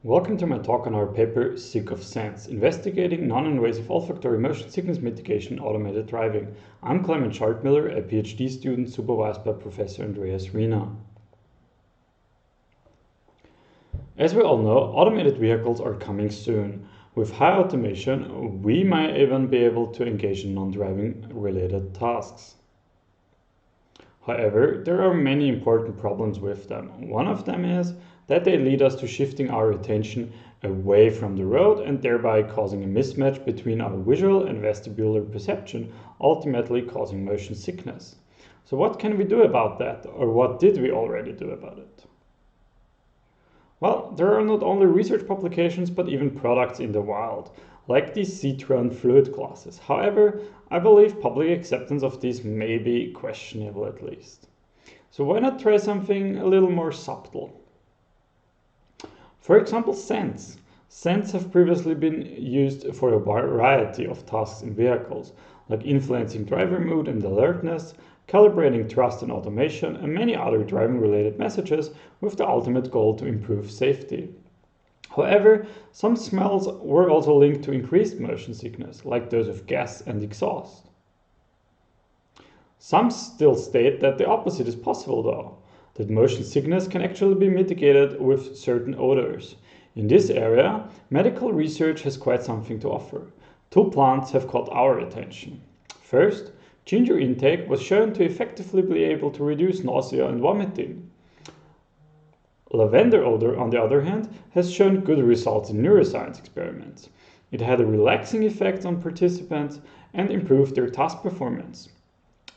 Welcome to my talk on our paper Sick of Sense, investigating non-invasive olfactory motion sickness mitigation in automated driving. I'm Clement Schartmiller, a PhD student supervised by Professor Andreas Riener. As we all know, automated vehicles are coming soon. With high automation, we might even be able to engage in non-driving related tasks. However, there are many important problems with them. One of them is that they lead us to shifting our attention away from the road and thereby causing a mismatch between our visual and vestibular perception, ultimately causing motion sickness. So what can we do about that, or what did we already do about it? Well, there are not only research publications but even products in the wild, like these citron fluid glasses. However, I believe public acceptance of these may be questionable at least. So why not try something a little more subtle? For example, scents. Scents have previously been used for a variety of tasks in vehicles, like influencing driver mood and alertness, calibrating trust and automation, and many other driving-related messages with the ultimate goal to improve safety. However, some smells were also linked to increased motion sickness, like those of gas and exhaust. Some still state that the opposite is possible though, that motion sickness can actually be mitigated with certain odors. In this area, medical research has quite something to offer. Two plants have caught our attention. First, ginger intake was shown to effectively be able to reduce nausea and vomiting. Lavender odor, on the other hand, has shown good results in neuroscience experiments. It had a relaxing effect on participants and improved their task performance.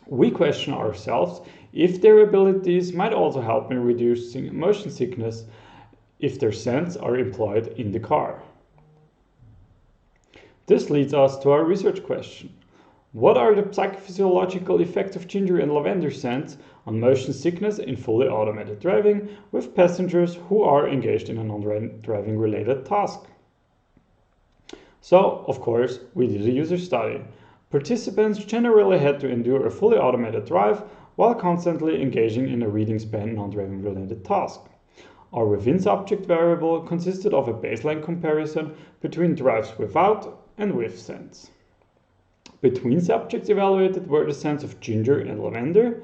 We question ourselves if their abilities might also help in reducing motion sickness if their scents are employed in the car. This leads us to our research question. What are the psychophysiological effects of ginger and lavender scents on motion sickness in fully automated driving with passengers who are engaged in a non-driving related task? So, of course, we did a user study. Participants generally had to endure a fully automated drive while constantly engaging in a reading span non-driving related task. Our within subject variable consisted of a baseline comparison between drives without and with scents. Between subjects evaluated were the scents of ginger and lavender,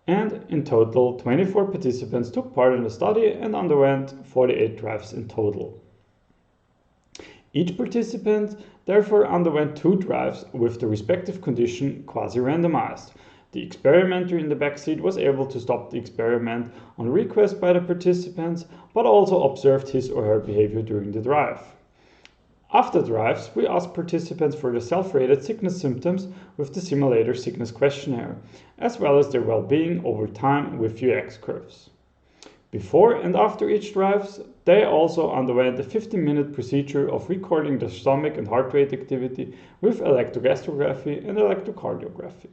and in total 24 participants took part in the study and underwent 48 drives in total. Each participant therefore underwent 2 drives with the respective condition quasi-randomized. The experimenter in the backseat was able to stop the experiment on request by the participants, but also observed his or her behavior during the drive. After drives, we asked participants for the self-rated sickness symptoms with the simulator Sickness Questionnaire, as well as their well-being over time with UX curves. Before and after each drive, they also underwent a 15-minute procedure of recording the stomach and heart rate activity with Electrogastrography and Electrocardiography.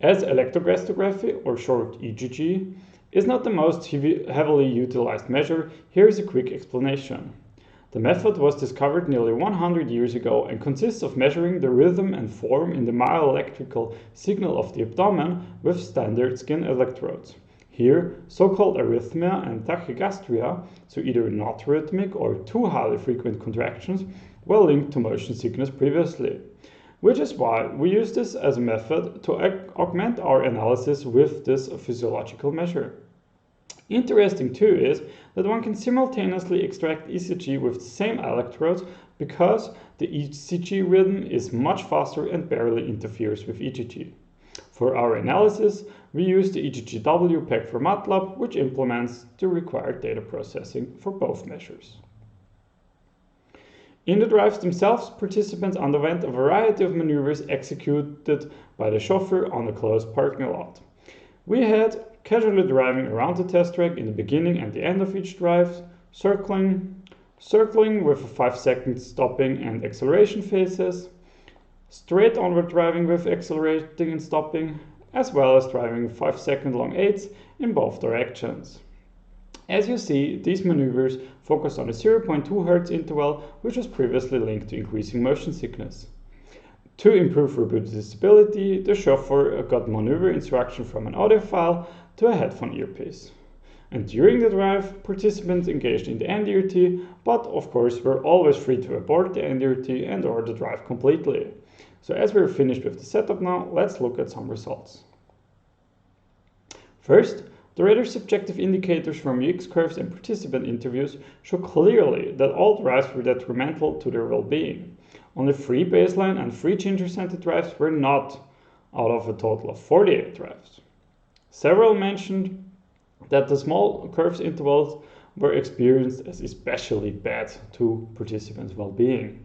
As Electrogastrography, or short EGG, is not the most heavily utilized measure, here is a quick explanation. The method was discovered nearly 100 years ago and consists of measuring the rhythm and form in the myoelectrical signal of the abdomen with standard skin electrodes. Here, so-called arrhythmia and tachygastria, so either not rhythmic or too highly frequent contractions, were linked to motion sickness previously, which is why we use this as a method to augment our analysis with this physiological measure. Interesting too is that one can simultaneously extract ECG with the same electrodes because the ECG rhythm is much faster and barely interferes with EGG. For our analysis, we use the EGGW pack for MATLAB, which implements the required data processing for both measures. In the drives themselves, participants underwent a variety of maneuvers executed by the chauffeur on a closed parking lot. We had casually driving around the test track in the beginning and the end of each drive, circling with a 5-second stopping and acceleration phases, straight onward driving with accelerating and stopping, as well as driving 5-second long 8s in both directions. As you see, these maneuvers focus on a 0.2 Hz interval, which was previously linked to increasing motion sickness. To improve reproducibility, the chauffeur got maneuver instruction from an audio file to a headphone earpiece. And during the drive, participants engaged in the NDRT, but of course were always free to abort the NDRT and or the drive completely. So as we're finished with the setup now, let's look at some results. First, the rather subjective indicators from UX curves and participant interviews show clearly that all drives were detrimental to their well-being. Only 3 baseline and 3 ginger-scented drives were not, out of a total of 48 drives. Several mentioned that the small curves intervals were experienced as especially bad to participants' well-being.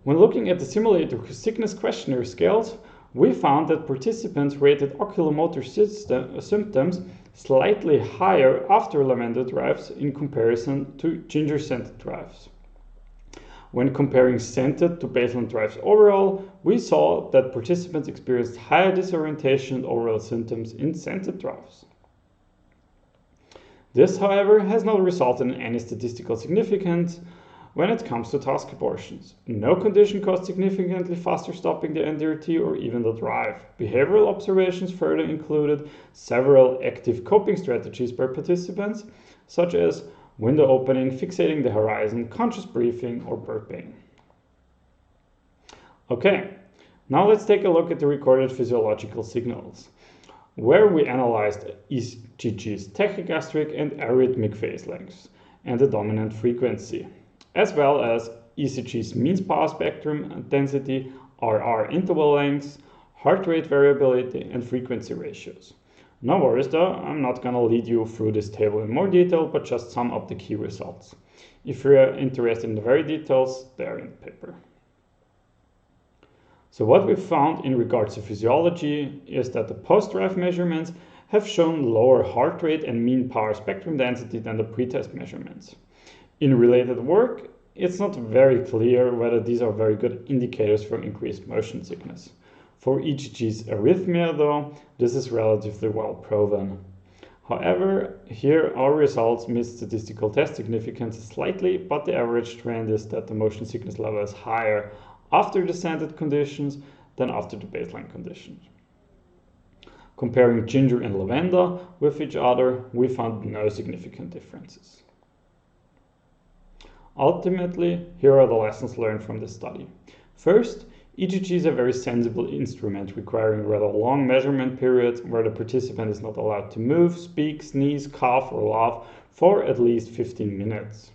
When looking at the simulator Sickness Questionnaire scales, we found that participants rated oculomotor symptoms slightly higher after lavender drives in comparison to ginger-scented drives. When comparing scented to baseline drives overall, we saw that participants experienced higher disorientation and overall symptoms in scented drives. This, however, has not resulted in any statistical significance when it comes to task abortions. No condition caused significantly faster stopping the NDRT or even the drive. Behavioral observations further included several active coping strategies by participants, such as window opening, fixating the horizon, conscious breathing, or burping. Okay, now let's take a look at the recorded physiological signals, where we analyzed ECG's tachygastric and arrhythmic phase lengths and the dominant frequency, as well as ECG's mean power spectrum density, RR interval lengths, heart rate variability, and frequency ratios. No worries though, I'm not gonna lead you through this table in more detail, but just sum up the key results. If you're interested in the very details, they're in the paper. So what we found in regards to physiology is that the post-drive measurements have shown lower heart rate and mean power spectrum density than the pretest measurements. In related work, it's not very clear whether these are very good indicators for increased motion sickness. For ECG's arrhythmia though, this is relatively well proven. However, here our results miss statistical test significance slightly, but the average trend is that the motion sickness level is higher after the scented conditions than after the baseline conditions. Comparing ginger and lavender with each other, we found no significant differences. Ultimately, here are the lessons learned from this study. First, ECG is a very sensible instrument requiring rather long measurement periods where the participant is not allowed to move, speak, sneeze, cough, or laugh for at least 15 minutes.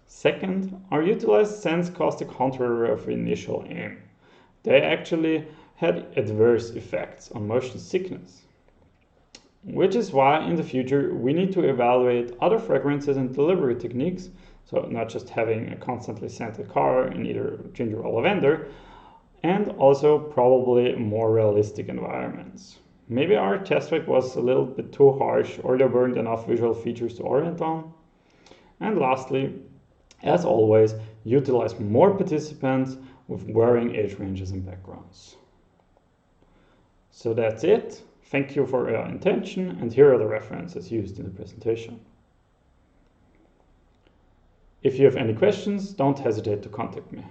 Second, our utilized sense caused the contrary of initial aim. They actually had adverse effects on motion sickness, which is why in the future we need to evaluate other fragrances and delivery techniques, so not just having a constantly scented car in either ginger or lavender, and also probably more realistic environments. Maybe our test track was a little bit too harsh or there weren't enough visual features to orient on. And lastly, as always, utilize more participants with varying age ranges and backgrounds. So that's it. Thank you for your attention, and here are the references used in the presentation. If you have any questions, don't hesitate to contact me.